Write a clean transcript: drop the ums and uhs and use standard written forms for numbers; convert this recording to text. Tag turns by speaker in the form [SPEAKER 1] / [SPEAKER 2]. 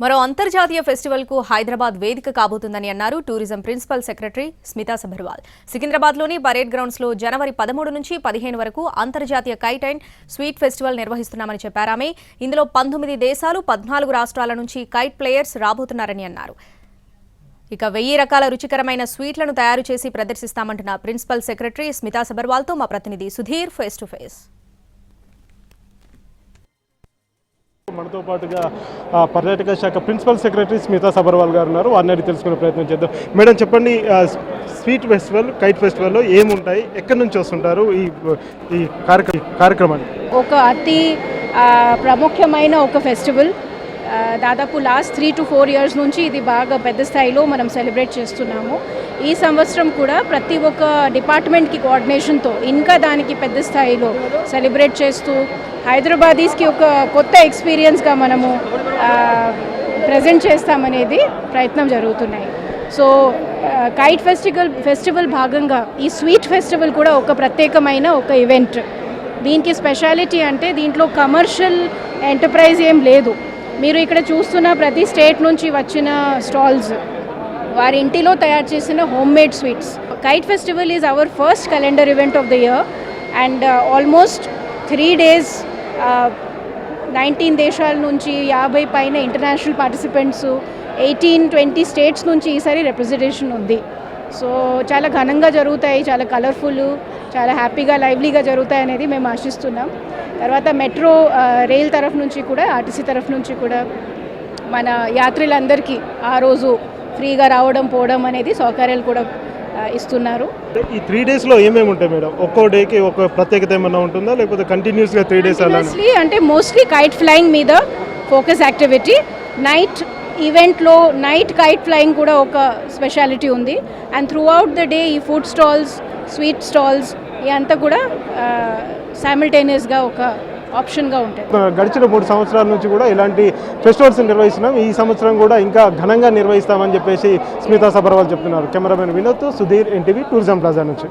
[SPEAKER 1] మరో అంతర్జాతీయ ఫెస్టివల్ కు హైదరాబాద్ వేదిక కాబోతుందని అన్నారు tourism principal secretary Smita Sabharwal. సికింద్రాబాద్లోని పరేడ్ గ్రౌండ్స్ లో జనవరి 13 నుంచి 15 వరకు అంతర్జాతీయ కైట్ అండ్ స్వీట్ ఫెస్టివల్ నిర్వహిస్తున్నామని చెప్పారు ఆమె. ఇందులో 19 దేశాలు 14 రాష్ట్రాల నుంచి కైట్ ప్లేయర్స్ రాబోతున్నారని అన్నారు. ఇక 1000 రకాల రుచికరమైన స్వీట్లను తయారు చేసి ప్రదర్శిస్తామంటున్న ప్రిన్సిపల్ సెక్రటరీ స్మితా సబర్వాల్తో మా ప్రతినిధి సుధీర్ ఫేస్ టు ఫేస్.
[SPEAKER 2] మనతో పాటుగా పర్యాటక శాఖ ప్రిన్సిపల్ సెక్రటరీ స్మితా సబర్వాల్ గారు ఉన్నారు. వారిని అడిగి తెలుసుకునే ప్రయత్నం చేద్దాం. మేడం చెప్పండి, స్వీట్ ఫెస్టివల్, కైట్ ఫెస్టివల్లో ఏముంటాయి, ఎక్కడి నుంచి వస్తుంటారు ఈ కార్యక్రమాన్ని?
[SPEAKER 3] ఒక అతి ప్రాముఖ్యమైన ఒక ఫెస్టివల్. దాదాపు లాస్ట్ 3 to 4 years నుంచి ఇది బాగా పెద్ద స్థాయిలో మనం సెలబ్రేట్ చేస్తున్నాము. ఈ సంవత్సరం కూడా ప్రతి ఒక్క డిపార్ట్మెంట్కి కోఆర్డినేషన్తో ఇంకా దానికి పెద్ద స్థాయిలో సెలబ్రేట్ చేస్తూ హైదరాబాదీస్కి ఒక కొత్త ఎక్స్పీరియన్స్గా మనము ప్రజెంట్ చేస్తామనేది ప్రయత్నం జరుగుతున్నాయి. సో కైట్ ఫెస్టివల్ భాగంగా ఈ స్వీట్ ఫెస్టివల్ కూడా ఒక ప్రత్యేకమైన ఒక ఈవెంట్. దీనికి స్పెషాలిటీ అంటే దీంట్లో కమర్షియల్ ఎంటర్ప్రైజ్ ఏం లేదు. మీరు ఇక్కడ చూస్తున్న ప్రతి స్టేట్ నుంచి వచ్చిన స్టాల్స్ వారి ఇంటిలో తయారు చేసిన home made sweets. Kite festival is our first calendar event of the year and almost 3 days 19 దేశాల నుంచి 50 పైన ఇంటర్నేషనల్ పార్టిసిపెంట్స్, 18-20 స్టేట్స్ నుంచి ఈసారి రిప్రజెంటేషన్ ఉంది. సో చాలా ఘనంగా జరుగుతాయి, చాలా కలర్ఫుల్, చాలా హ్యాపీగా లైవ్లీగా జరుగుతాయి అనేది మేము ఆశిస్తున్నాం. తర్వాత మెట్రో రైల్ తరఫు నుంచి కూడా, ఆర్టీసీ తరఫు నుంచి కూడా మన యాత్రికులందరికీ ఆ రోజు ఫ్రీగా రావడం పోవడం అనేది సౌకర్యాలు కూడా ఇస్తున్నారు.
[SPEAKER 2] ఈ 3 daysలో ఏమేమి ఉంటాయి మేడం? ఒక్కో డేకి ఒక ప్రత్యేకత ఏమన్నా ఉంటుందా, లేకపోతే కంటిన్యూస్గా 3 days అలా?
[SPEAKER 3] అంటే మోస్ట్లీ కైట్ ఫ్లయింగ్ మీద ఫోకస్ యాక్టివిటీ. నైట్ ఈవెంట్లో నైట్ కైట్ ఫ్లయింగ్ కూడా ఒక స్పెషాలిటీ ఉంది. And through out the day ఈ ఫుడ్ స్టాల్స్, స్వీట్ స్టాల్స్ ఇదంతా కూడా సైమల్టేనియస్గా ఒక ఆప్షన్గా ఉంటాయి.
[SPEAKER 2] గడిచిన 3 సంవత్సరాల నుంచి కూడా ఇలాంటి ఫెస్టివల్స్ నిర్వహిస్తున్నాం. ఈ సంవత్సరం కూడా ఇంకా ఘనంగా నిర్వహిస్తామని చెప్పేసి స్మితా సబర్వాల్ చెప్తున్నారు. Cameraman Vinod, Sudheer, NTV tourism plaza నుంచి.